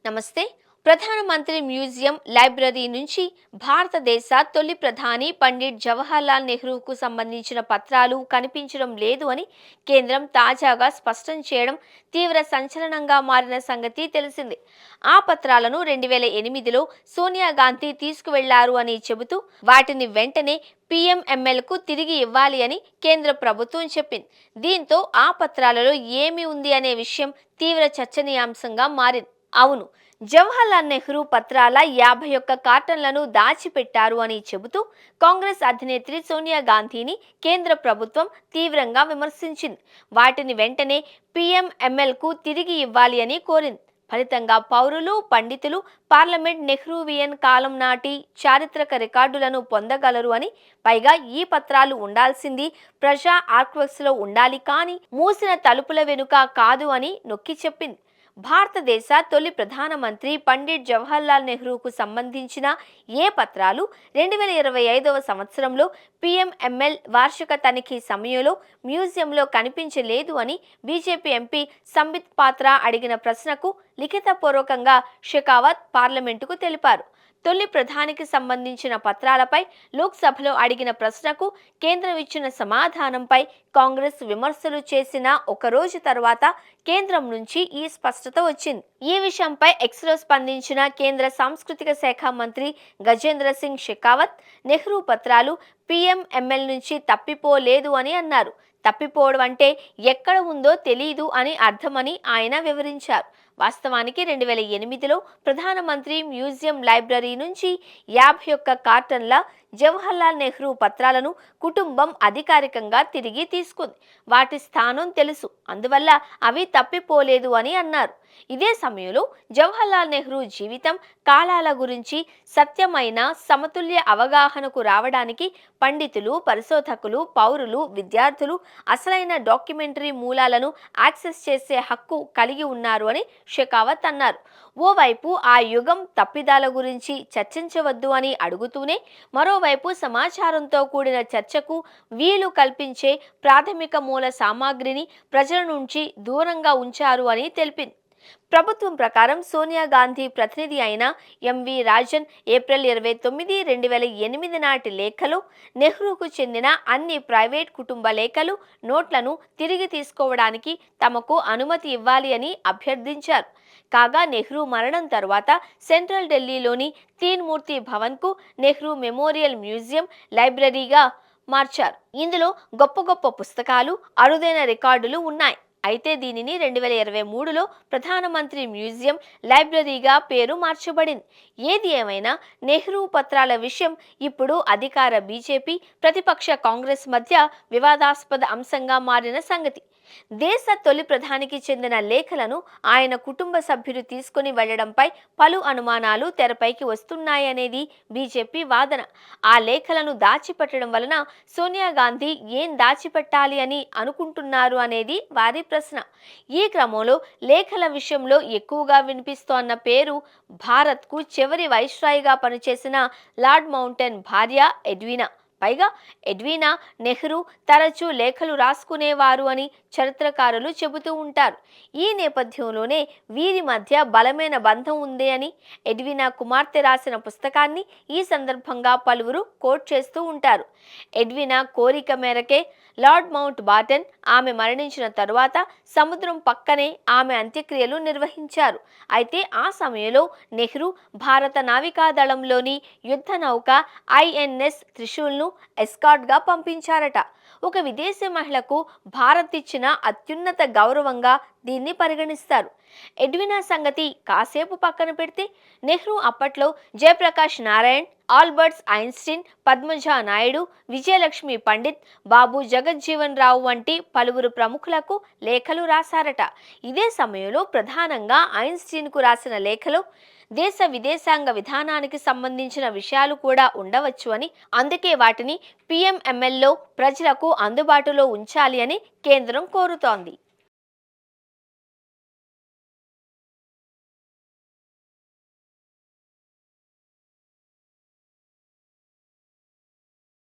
నమస్తే. ప్రధానమంత్రి museum library నుంచి భారతదేశ తొలి ప్రధాని పండిట్ జవహర్లాల్ నెహ్రూకు సంబంధించిన పత్రాలు కనిపించడం లేదు అని కేంద్రం తాజాగా స్పష్టం చేయడం తీవ్ర సంచలనంగా మారిన సంగతి తెలిసిందే. ఆ పత్రాలను 2008లో సోనియా గాంధీ తీసుకువెళ్లారు అని చెబుతూ వాటిని వెంటనే పీఎంఎంఎల్కు తిరిగి ఇవ్వాలి అని కేంద్ర ప్రభుత్వం చెప్పింది. దీంతో ఆ పత్రాలలో ఏమి ఉంది అనే విషయం తీవ్ర చర్చనీయాంశంగా మారింది. అవును, జవహర్లాల్ నెహ్రూ పత్రాల 51 కార్టన్లను దాచిపెట్టారు అని చెబుతూ కాంగ్రెస్ అధినేత్రి సోనియా గాంధీని కేంద్ర ప్రభుత్వం తీవ్రంగా విమర్శించింది. వాటిని వెంటనే పీఎంఎంఎల్కు తిరిగి ఇవ్వాలి అని కోరింది. ఫలితంగా పౌరులు, పండితులు పార్లమెంట్ నెహ్రూవియన్ కాలం నాటి చారిత్రక రికార్డులను పొందగలరు అని, పైగా ఈ పత్రాలు ఉండాల్సింది ప్రజా ఆర్కైవ్స్లో ఉండాలి కానీ మూసిన తలుపుల వెనుక కాదు అని నొక్కి చెప్పింది. భారతదేశ తొలి ప్రధానమంత్రి పండిట్ జవహర్లాల్ నెహ్రూకు సంబంధించిన ఏ పత్రాలు 2025వ సంవత్సరంలో పీఎంఎంఎల్ వార్షిక తనిఖీ సమయంలో మ్యూజియంలో కనిపించలేదు అని బీజేపీ ఎంపీ సంబిత్ పాత్ర అడిగిన ప్రశ్నకు లిఖితపూర్వకంగా షెకావత్ పార్లమెంటుకు తెలిపారు. తొలి ప్రధానికి సంబంధించిన పత్రాలపై లోక్సభలో అడిగిన ప్రశ్నకు కేంద్రం ఇచ్చిన సమాధానంపై కాంగ్రెస్ విమర్శలు చేసిన ఒక రోజు తర్వాత కేంద్రం నుంచి ఈ స్పష్టత వచ్చింది. ఈ విషయంపై ఎక్స్లో స్పందించిన కేంద్ర సాంస్కృతిక శాఖ మంత్రి గజేంద్ర సింగ్ షెకావత్, నెహ్రూ పత్రాలు పీఎంఎంఎల్ నుంచి తప్పిపోలేదు అని అన్నారు. తప్పిపోవడం అంటే ఎక్కడ ఉందో తెలియదు అని అర్థమని ఆయన వివరించారు. వాస్తవానికి 2008లో ప్రధానమంత్రి మ్యూజియం లైబ్రరీ నుంచి 51 కార్టన్ల జవహర్లాల్ నెహ్రూ పత్రాలను కుటుంబం అధికారికంగా తిరిగి తీసుకుంది. వాటి స్థానం తెలుసు, అందువల్ల అవి తప్పిపోలేదు అని అన్నారు. ఇదే సమయంలో జవహర్లాల్ నెహ్రూ జీవితం, కాలాల గురించి సత్యమైన సమతుల్య అవగాహనకు రావడానికి పండితులు, పరిశోధకులు, పౌరులు, విద్యార్థులు అసలైన డాక్యుమెంటరీ మూలాలను యాక్సెస్ చేసే హక్కు కలిగి ఉన్నారు అని షెకావత్ అన్నారు. ఓవైపు ఆ యుగం తప్పిదాల గురించి చర్చించవద్దు అని అడుగుతూనే, మరోవైపు సమాచారంతో కూడిన చర్చకు వీలు కల్పించే ప్రాథమిక మూల సామాగ్రిని ప్రజల నుంచి దూరంగా ఉంచారు అని తెలిపింది. ప్రభుత్వం ప్రకారం సోనియా గాంధీ ప్రతినిధి అయిన ఎంవి రాజన్ ఏప్రిల్ 29, 2008 నాటి లేఖలో నెహ్రూకు చెందిన అన్ని ప్రైవేట్ కుటుంబ లేఖలు, నోట్లను తిరిగి తీసుకోవడానికి తమకు అనుమతి ఇవ్వాలి అని అభ్యర్థించారు. కాగా నెహ్రూ మరణం తర్వాత సెంట్రల్ ఢిల్లీలోని తీన్మూర్తి భవన్కు నెహ్రూ మెమోరియల్ మ్యూజియం లైబ్రరీగా మార్చారు. ఇందులో గొప్ప గొప్ప పుస్తకాలు, అరుదైన రికార్డులు ఉన్నాయి. అయితే దీనిని 2023లో ప్రధానమంత్రి మ్యూజియం లైబ్రరీగా పేరు మార్చబడింది. ఏది ఏమైనా నెహ్రూ పత్రాల విషయం ఇప్పుడు అధికార బీజేపీ, ప్రతిపక్ష కాంగ్రెస్ మధ్య వివాదాస్పద అంశంగా మారిన సంగతి. దేశ తొలి ప్రధానికి చెందిన లేఖలను ఆయన కుటుంబ సభ్యులు తీసుకుని వెళ్లడంపై పలు అనుమానాలు తెరపైకి వస్తున్నాయనేది బీజేపీ వాదన. ఆ లేఖలను దాచిపెట్టడం వలన సోనియా గాంధీ ఏం దాచిపెట్టాలి అని అనుకుంటున్నారు అనేది వారి ప్రశ్న. ఈ క్రమంలో లేఖల విషయంలో ఎక్కువగా వినిపిస్తోన్న పేరు భారత్కు చివరి వైస్రాయిగా పనిచేసిన లార్డ్ మౌంటెన్ భార్య ఎడ్వినా. పైగా ఎడ్వినా నెహ్రూ తరచూ లేఖలు రాసుకునేవారు అని చరిత్రకారులు చెబుతూ ఉంటారు. ఈ నేపథ్యంలోనే వీరి మధ్య బలమైన బంధం ఉంది అని ఎడ్వినా కుమార్తె రాసిన పుస్తకాన్ని ఈ సందర్భంగా పలువురు కోట్ చేస్తూ ఉంటారు. ఎడ్వినా కోరిక మేరకే లార్డ్ మౌంట్ బాటన్ ఆమె మరణించిన తరువాత సముద్రం పక్కనే ఆమె అంత్యక్రియలు నిర్వహించారు. అయితే ఆ సమయంలో నెహ్రూ భారత నావికాదళంలోని యుద్ధ నౌక ఐఎన్ఎస్ త్రిశూల్ను ఎస్కార్ట్గా పంపించారట. ఒక విదేశీ మహిళకు భారత్ ఇచ్చిన అత్యున్నత గౌరవంగా దీన్ని పరిగణిస్తారు. ఎడ్వినా సంగతి కాసేపు పక్కన పెడితే, నెహ్రూ అప్పట్లో జయప్రకాష్ నారాయణ్, ఆల్బర్ట్స్ ఐన్స్టీన్, పద్మజా నాయుడు, విజయలక్ష్మి పండిత్, బాబు జగజ్జీవన్ రావు వంటి పలువురు ప్రముఖులకు లేఖలు రాశారట. ఇదే సమయంలో ప్రధానంగా ఐన్స్టీన్కు రాసిన లేఖలో దేశ విదేశాంగ విధానానికి సంబంధించిన విషయాలు కూడా ఉండవచ్చు అని, అందుకే వాటిని పీఎంఎంఎల్లో ప్రజలకు అందుబాటులో ఉంచాలి అని కేంద్రం కోరుతోంది.